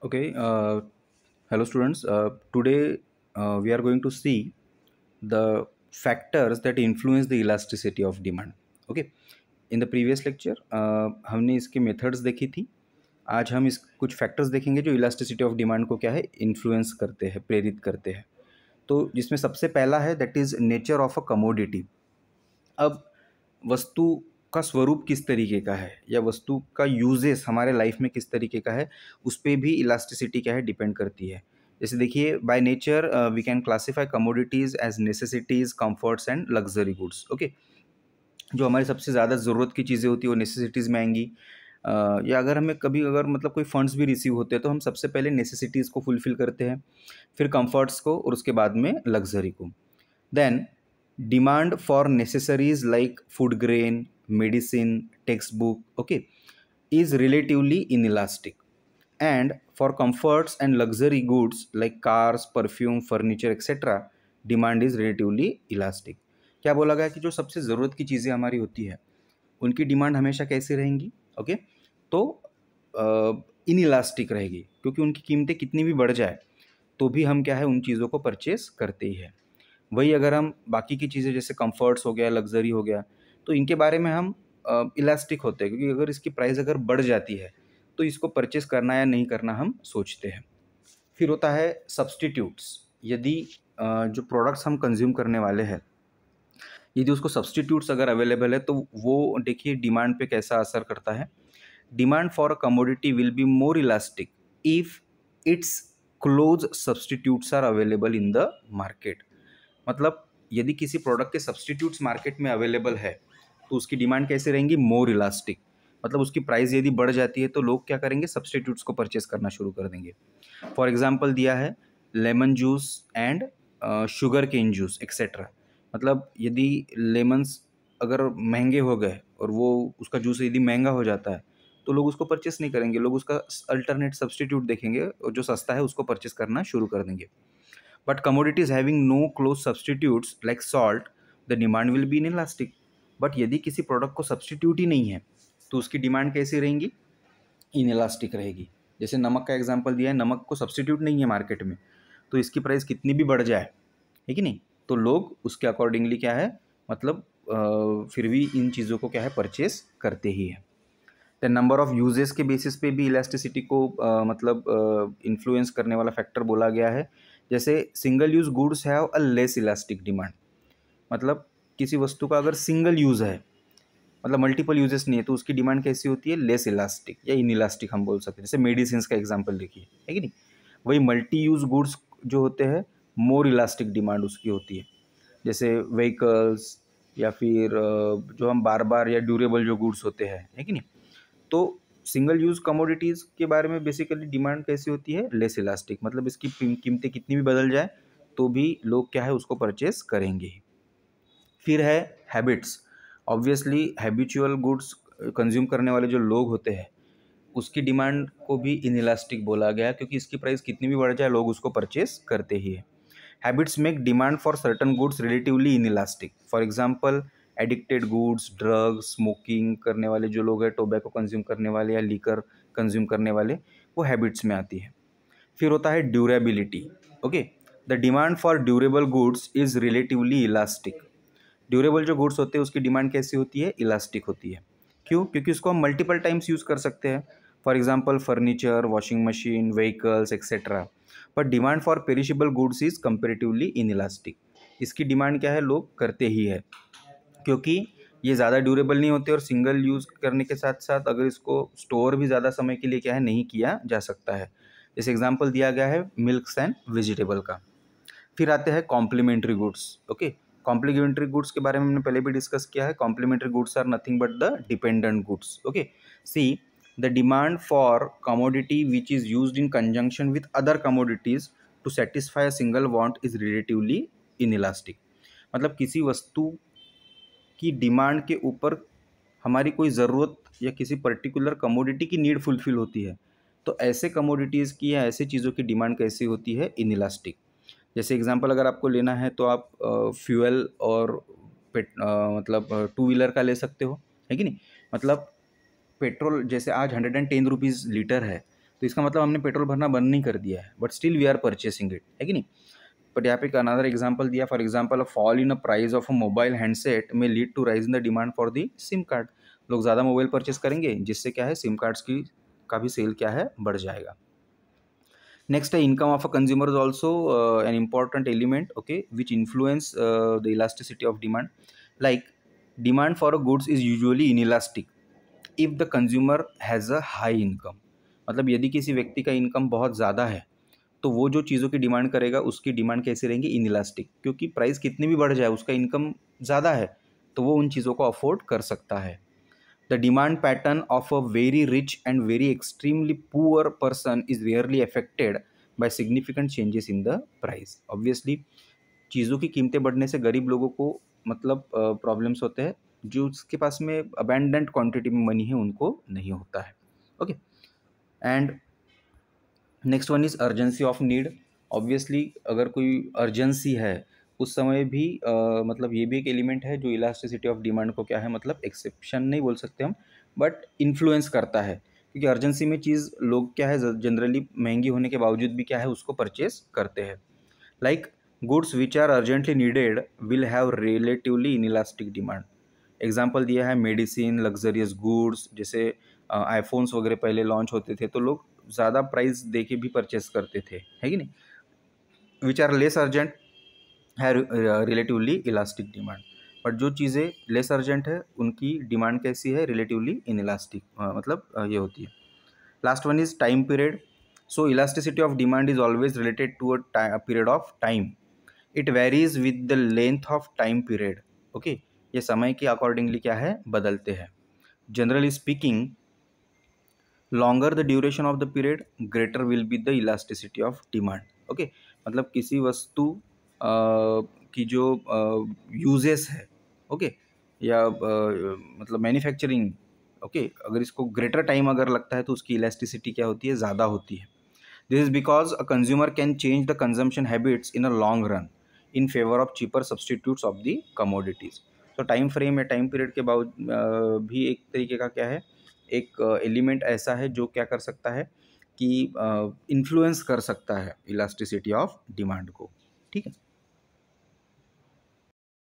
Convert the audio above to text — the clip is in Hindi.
Okay, hello students. Today we are going to see the factors that influence the elasticity of demand. Okay, in the previous lecture हमने इसके मेथड्स देखी थी. आज हम इस कुछ फैक्टर्स देखेंगे जो इलास्टिसिटी ऑफ डिमांड को क्या है इन्फ्लुएंस करते हैं, प्रेरित करते हैं. तो जिसमें सबसे पहला है that is nature of a commodity. अब वस्तु का स्वरूप किस तरीके का है या वस्तु का यूजेस हमारे लाइफ में किस तरीके का है, उस पे भी इलास्टिसिटी क्या है डिपेंड करती है. जैसे देखिए, by nature we can classify commodities as necessities, comforts and luxury goods. Okay, जो हमारी सबसे ज़्यादा ज़रूरत की चीज़ें होती है वो नेसेसिटीज़ में आएंगी. या अगर हमें कभी अगर मतलब कोई फंड्स भी रिसीव होते हैं तो हम सबसे पहले नेसेसिटीज़ को फुलफिल करते हैं, फिर कंफर्ट्स को और उसके बाद में लग्जरी को. Then, demand for necessaries like food grain, medicine, textbook, okay, is relatively inelastic. And for comforts and luxury goods like cars, perfume, furniture, etc., demand is relatively elastic. क्या बोला गया कि जो सबसे ज़रूरत की चीज़ें हमारी होती है उनकी डिमांड हमेशा कैसी रहेंगी. ओके, तो इन इलास्टिक रहेगी क्योंकि उनकी कीमतें कितनी भी बढ़ जाए तो भी हम क्या है उन चीज़ों को परचेस करते ही है. वही अगर हम बाकी की चीज़ें जैसे कंफर्ट्स हो गया, लग्जरी हो गया, तो इनके बारे में हम इलास्टिक होते हैं क्योंकि अगर इसकी प्राइस अगर बढ़ जाती है तो इसको परचेस करना या नहीं करना हम सोचते हैं. फिर होता है सब्सटीट्यूट्स. यदि जो प्रोडक्ट्स हम कंज्यूम करने वाले हैं यदि उसको सब्सटीट्यूट्स अगर अवेलेबल है तो वो देखिए डिमांड पे कैसा असर करता है. Demand for a commodity will be more elastic if its close substitutes are available in the market. मतलब यदि किसी प्रोडक्ट के सब्सटीट्यूट्स मार्केट में अवेलेबल है तो उसकी डिमांड कैसे रहेंगी, मोर इलास्टिक. मतलब उसकी प्राइस यदि बढ़ जाती है तो लोग क्या करेंगे, सब्सटीट्यूट्स को परचेस करना शुरू कर देंगे. फॉर एग्जांपल दिया है lemon juice and sugar cane juice etcetera. मतलब यदि लेमन्स अगर महंगे हो गए और वो उसका जूस यदि महंगा हो जाता है तो लोग उसको परचेस नहीं करेंगे, लोग उसका अल्टरनेट सब्सटीट्यूट देखेंगे और जो सस्ता है उसको परचेस करना शुरू कर देंगे. But commodities having no close substitutes like salt, the demand will be inelastic. But यदि किसी प्रोडक्ट को सब्सटीट्यूट ही नहीं है तो उसकी डिमांड कैसी रहेंगी, इनइलास्टिक रहेगी. जैसे नमक का एग्जांपल दिया है, नमक को सब्सटीट्यूट नहीं है मार्केट में तो इसकी प्राइस कितनी भी बढ़ जाए, है कि नहीं, तो लोग उसके अकॉर्डिंगली क्या है मतलब फिर भी इन चीज़ों को क्या है परचेस करते ही है. द नंबर ऑफ यूजेस के बेसिस पे भी इलास्टिसिटी को मतलब इन्फ्लुएंस करने वाला फैक्टर बोला गया है. जैसे single use goods have a less elastic demand. मतलब किसी वस्तु का अगर सिंगल यूज़ है, मतलब मल्टीपल यूजेस नहीं है, तो उसकी डिमांड कैसी होती है, लेस इलास्टिक या इन इलास्टिक हम बोल सकते हैं. जैसे मेडिसिन का एग्जाम्पल देखिए, है कि नहीं. वही मल्टी यूज गुड्स जो होते हैं मोर इलास्टिक डिमांड उसकी होती है. जैसे व्हीकल्स या फिर जो हम बार बार या ड्यूरेबल जो गुड्स होते हैं, है कि नहीं. तो सिंगल यूज़ कमोडिटीज़ के बारे में बेसिकली डिमांड कैसी होती है, लेस इलास्टिक. मतलब इसकी कीमतें कितनी भी बदल जाए तो भी लोग क्या है उसको परचेस करेंगे. फिर है habits. Obviously habitual goods consume करने वाले जो लोग होते हैं उसकी डिमांड को भी इनइलास्टिक बोला गया क्योंकि इसकी प्राइस कितनी भी बढ़ जाए लोग उसको परचेस करते ही है. Habits make demand for certain goods relatively inelastic. For example addicted goods, drugs, smoking करने वाले जो लोग हैं, टोबैको कंज्यूम करने वाले या लीकर कंज्यूम करने वाले, वो हैबिट्स में आती है. फिर होता है durability. Okay, the demand for durable goods is relatively elastic. Durable जो गुड्स होते हैं उसकी डिमांड कैसी होती है, इलास्टिक होती है. क्यों, क्योंकि उसको हम मल्टीपल टाइम्स यूज़ कर सकते हैं. For example furniture, washing machine, vehicles etcetera. But demand for perishable goods is comparatively inelastic. इसकी डिमांड क्या है, लोग करते ही है क्योंकि ये ज़्यादा ड्यूरेबल नहीं होते और सिंगल यूज़ करने के साथ साथ अगर इसको स्टोर भी ज़्यादा समय के लिए क्या है नहीं किया जा सकता है. जैसे एग्जांपल दिया गया है मिल्क्स एंड वेजिटेबल का. फिर आते हैं complementary goods. Okay, complementary goods के बारे में हमने पहले भी डिस्कस किया है. Complementary goods are nothing but the dependent goods. Okay, see the demand for commodity which is used in conjunction with other commodities to satisfy a single want is relatively inelastic. मतलब किसी वस्तु की डिमांड के ऊपर हमारी कोई ज़रूरत या किसी पर्टिकुलर कमोडिटी की नीड फुलफिल होती है तो ऐसे कमोडिटीज़ की या ऐसे चीज़ों की डिमांड कैसी होती है, इनइलास्टिक. जैसे एग्जांपल अगर आपको लेना है तो आप फ्यूल और मतलब टू व्हीलर का ले सकते हो, है कि नहीं. मतलब पेट्रोल जैसे आज 110 रुपीज़ लीटर है तो इसका मतलब हमने पेट्रोल भरना बंद नहीं कर दिया है, but still we are purchasing it, है कि नहीं। बट यहाँ पे एक अनदर एग्जांपल दिया, for example a fall in a price of a mobile handset में lead to rise in the demand for the SIM card. लोग ज़्यादा मोबाइल परचेस करेंगे, जिससे क्या है सिम कार्ड्स की का भी सेल क्या है बढ़ जाएगा। Next, income of a consumer is also an important element, okay, which influence the elasticity of demand. Like, demand for a goods is usually inelastic if the consumer has a high income. मतलब यदि किसी व्यक्ति का इनकम बहुत ज़्यादा है तो वो जो चीज़ों की डिमांड करेगा उसकी डिमांड कैसे रहेंगी, इनइलास्टिक, क्योंकि प्राइस कितनी भी बढ़ जाए उसका इनकम ज़्यादा है तो वो उन चीज़ों को अफोर्ड कर सकता है। The demand pattern of a very rich and very extremely poor person is rarely affected by significant changes in the price. Obviously, चीज़ों की कीमतें बढ़ने से गरीब लोगों को मतलब प्रॉब्लम्स होते हैं, जो उसके पास में अबेंडेंट क्वांटिटी में मनी है उनको नहीं होता है। Okay, and next one is urgency of need. Obviously अगर कोई अर्जेंसी है उस समय भी मतलब ये भी एक एलिमेंट है जो इलास्टिसिटी ऑफ डिमांड को क्या है, मतलब एक्सेप्शन नहीं बोल सकते हम, बट इन्फ्लुएंस करता है, क्योंकि अर्जेंसी में चीज़ लोग क्या है जनरली महंगी होने के बावजूद भी क्या है उसको परचेस करते हैं। Like goods which are urgently needed will have relatively inelastic demand. Example दिया है मेडिसिन, लग्जरियस गुड्स, जैसे आईफोन्स वगैरह पहले लॉन्च होते थे तो लोग ज़्यादा प्राइस दे के भी परचेस करते थे, है कि नहीं। विच आर लेस अर्जेंट है रिलेटिवली इलास्टिक डिमांड, बट जो चीज़ें लेस अर्जेंट है उनकी डिमांड कैसी है, रिलेटिवली इन इलास्टिक, मतलब ये होती है। Last one is time period. So elasticity of demand is always related to a period of time. It varies with the length of time period. Okay, ये समय के अकॉर्डिंगली क्या है बदलते हैं। Generally speaking, longer the duration of the period greater will be the elasticity of demand. Okay, मतलब किसी वस्तु की जो यूजेस है, ओके, या मतलब मैन्युफैक्चरिंग, ओके, अगर इसको ग्रेटर टाइम अगर लगता है तो उसकी इलास्टिसिटी क्या होती है, ज़्यादा होती है। This is because a consumer can change the consumption habits in a long run in favour of cheaper substitutes of the commodities. तो टाइम फ्रेम या टाइम पीरियड के बाद भी एक तरीके का क्या है, एक एलिमेंट ऐसा है जो क्या कर सकता है कि इन्फ्लुएंस कर सकता है इलास्टिसिटी ऑफ डिमांड को। ठीक है।